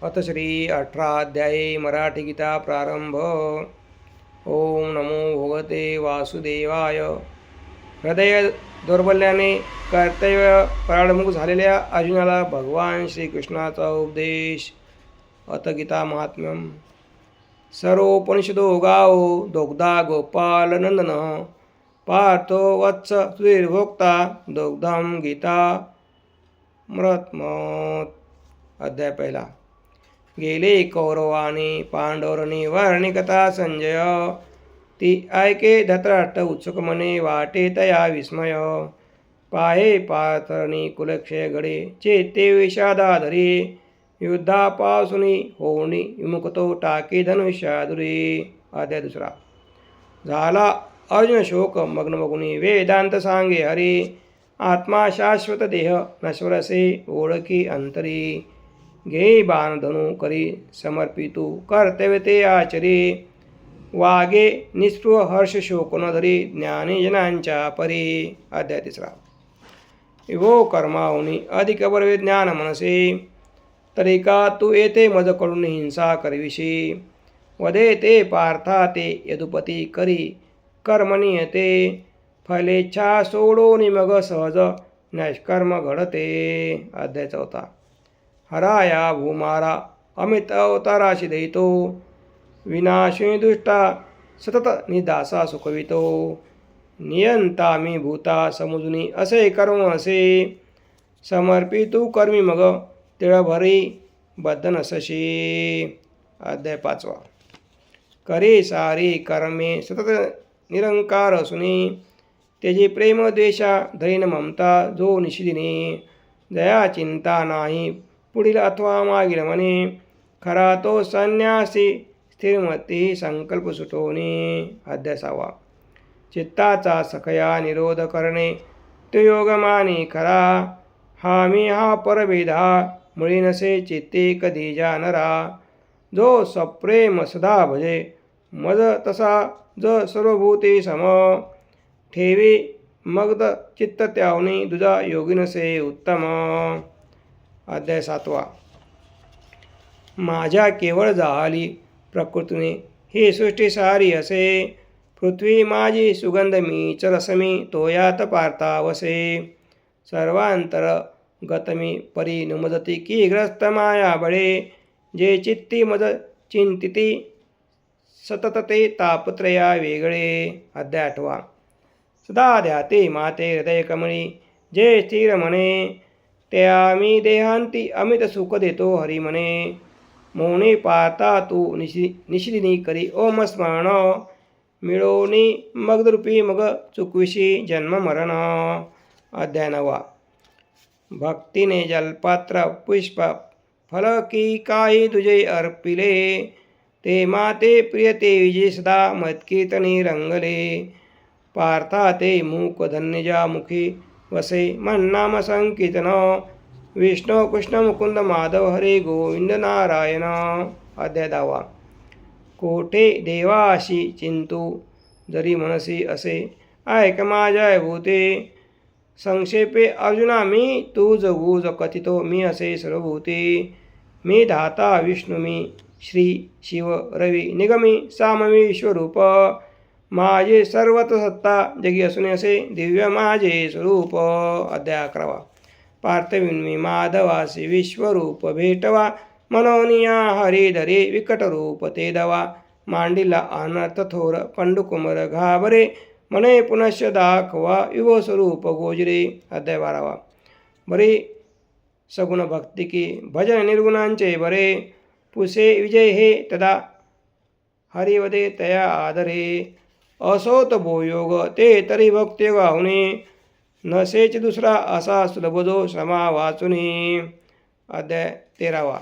अथ श्री 18 अध्याये मराठी गीता प्रारंभ. ओम नमो भगवते वासुदेवाय. हृदय दौर्बल्याने कर्तव्य पराडमुख झालेल्या अर्जुनाला भगवान श्रीकृष्णाचा उपदेश. अथ गीता महात्म्यम. सर्वोपनिषदो गावो दोग्धा गोपालनंदन पार्थो वत्स सुधीर्भोक्ता दोग्धम गीता मृतमत. अध्याय पहिला. गेले कौरवानी पांडवरनी वर्णी कथा संजय. ती ऐके धतराष्ट्र उत्सुक मने वाटे तया विस्मय. पाहे पाथरणी कुलक्षय घडे चेते विषादाधरी. युद्धापासूनी होऊनी विमुखतो टाके धनुष्यादुरी. अध्याय दुसरा. झाला अर्जुन शोक मग्न बगुनी वेदांत सांगे हरी. आत्मा शाश्वत देह नश्वरसे ओळखी अंतरी. घे बाण धनु करी समर्पितू कर्तव्य ते आचरी. वागे निस्पृह हर्ष शोक न धरी ज्ञानी जनांच्या परी. अध्याय तिसरा. विभो कर्मावनी अधिक बरवे ज्ञान मनसे. तरी का तू येथे मज कडून हिंसा करविशी. वदे ते पार्था ते यदुपती करी कर्मनियते. फलेच्छा सोडून मग सहज नैष्कर्म घडते. अध्याय चौथा. हराया भूमारा अमित अवताराशी दयितो. विनाशी दुष्टा सतत निदासा सुखवितो. नियंता मी भूता समुजुनी असे कर्म असे. समर्पितू कर्मी मग तिळभरी बद्धन सशी. अध्याय पाचवा. करी सारी कर्मे सतत निरंकार असुनी. त्याची प्रेम द्वेषा धैन ममता जो निशिदिनी. दया चिंता नाही पुढील अथवा मागील म्हणे. खरा तो संन्यासी स्थिरमती संकल्प सुटवणे. अध्याय सहावा. चित्ताचा सखया निरोध करणे तो योग मानी खरा. हा मी हा परभेदा मुळी नसे चित्ते कधी जानरा. जो सप्रेम सदा भजे मज तसा ज सर्वभूते सम. ठेवी मगद चित्त त्यावनी दुजा योगी नसे उत्तम. अध्याय सातवा. माझ्या केवळ जाहली प्रकृतीने ही सृष्टी सारी असे. पृथ्वी माझी सुगंध मीच रसमी तोयात पार्था वसे. सर्वांतर गतमी परी नुमदती की ग्रस्त माया बळे. जे चित्ती मज चिंतिती सतत ते तापत्रया वेगळे. अध्याय आठवा. सदा ध्याते माते हृदय कमळी जे स्थिर म्हणे. त्या मी देहांती अमित सुख देतो हरी म्हणे. मौनी पाहता तू निशिदिनी करी ओम स्मरण. मिळवणी मगदरूपी मग चुकविशी जन्म मरण. अध्याय नववा. भक्तीने जलपात्र पुष्प फल की काही तुझे अर्पिले. ते माते प्रिय ते विजय सदा मत्कीर्तनी रंगले. पार्था ते मूक धन्यजा मुखी वसे मन्नाम संकीर्तन. विष्णू कृष्ण मुकुंद माधव हरे गोविंद नारायण. अध्याय दहावा. कोठे देवाशी चिंतू जरी मनसी असे ऐक माझ्या भूते. संक्षेपे अर्जुना मी तू जगूज कथितो मी असे सर्वभूते. मी धाता विष्णू मी श्री शिव रवी निगमी सामवी विश्वरूप. माझे सर्वत्र सत्ता जगी असून असे दिव्य माझे स्वरूप. अध्याय अकरावा. पार्थविन्मी माधवासी विश्वरूप भेटवा. मनोनिया हरी धरे विकट रूप ते दवा. मांडीला अनर्थ थोर पंडुकुमर घाबरे. मने पुनश्च दाखवा युव स्वरूप गोजरे. अध्याय बारावा. बरे सगुण भक्ती की भजन निर्गुणांचे बरे. पुसे विजय हे तदा हरिवदे तया आदरे. असोत भोयोग ते तरी भक्ती गावणे. नसेच दुसरा असा सुलभ जो श्रमा वाचुनी. अध्याय तेरावा.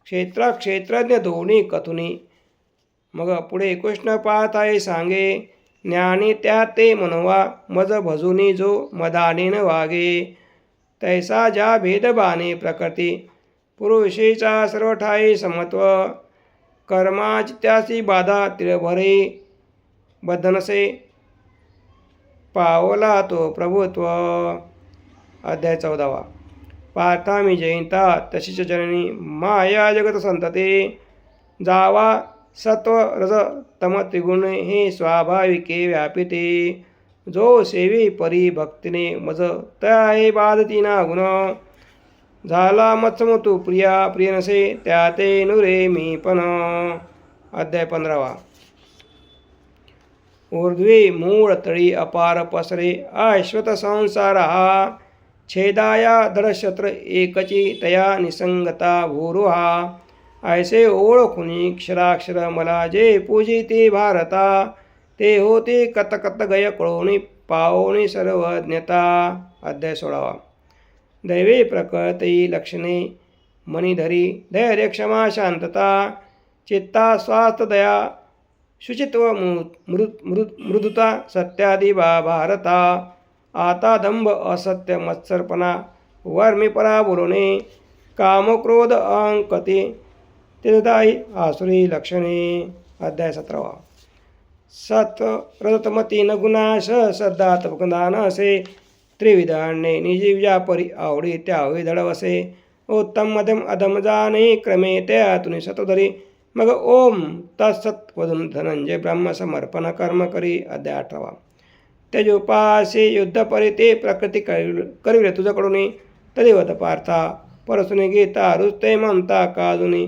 क्षेत्रज्ञ दोन्ही कथुनी मग पुढे कृष्ण पाहताय सांगे. ज्ञानी त्या ते मनवा मज भजुनी जो मदानेन वागे. तैसा ज्या भेदबाने प्रकृती पुरुषेचा सर्व ठाई समत्व. कर्माची त्यासी बाधा तिळभरे बद्धनसे पावला तो प्रभुत्व. अध्याय चौदावा. पार्थामि जयंता तशीच जननी माया जगत संतते जावा सत्व रज तम त्रिगुण हे स्वाभाविके व्यापिते जो सेवी परी भक्तीने मज त्या हे बाधती ना गुण झाला मत्समतू प्रिया प्रिय नसे त्या ते नुरे मी पण अध्याय 15 ऊर्ध्वे मूळ तळी अपार पसरे अश्वत संसार हा छेदाया धडशत्र एकची तया निसंगता भूरुहा ऐसे ओळखुनी क्षराक्षर मला जे पूजी ते भारता ते होते कतकत गय कळोनी पावोनी सर्वज्ञता अध्याय 16 दैवे प्रकृती लक्षणे मणिधरी धैर्य क्षमा शांतता चित्ता स्वास्थ्य दया शुचित्व मृदुता सत्यादी भारता आता दंभ असत्य मत्सरपणा वर्मीपरा बोलणे कामक्रोध अहंकते तेजदायी आसुरी लक्षणे अध्याय 17 सत रजतमती न गुणाश श्रद्धा तपकंदान असे त्रिविधान्ये निजीव्या परी आवडी त्यावे धडवसे उत्तम मध्यम अधम जाणे क्रमे त्यातून सतोदरी मग ओम तत्सत वदून धनंजय ब्रह्म समर्पण कर्म करी अध्याय 18 तेजोपासे युद्ध परी ते प्रकृती करिले तुझ्याकडून तदेवत पार्था परसुने गीता रुजते म्हणता काजुनी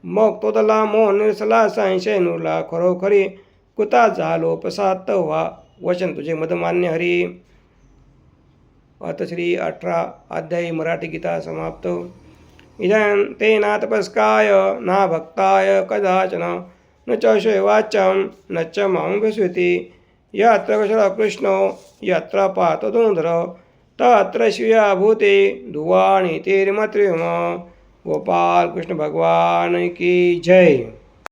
मग तो दला मोह निरसला संशय नुरला खरोखरी कुता झालो प्रसाद व्हा वचन तुझे मदमान्य हरी श्री 18 अध्यायी मराठी गीता समाप्त इदं ते ना तपस्काय ना भक्ताय कदाचन न च शैवाच्यं न च मां विस्मृति यत्र कशल कृष्णो यत्र पातधुंधर तत्र शिव्या भूते धुवाणी तेर्मत्रिम गोपाल कृष्ण भगवान की जय।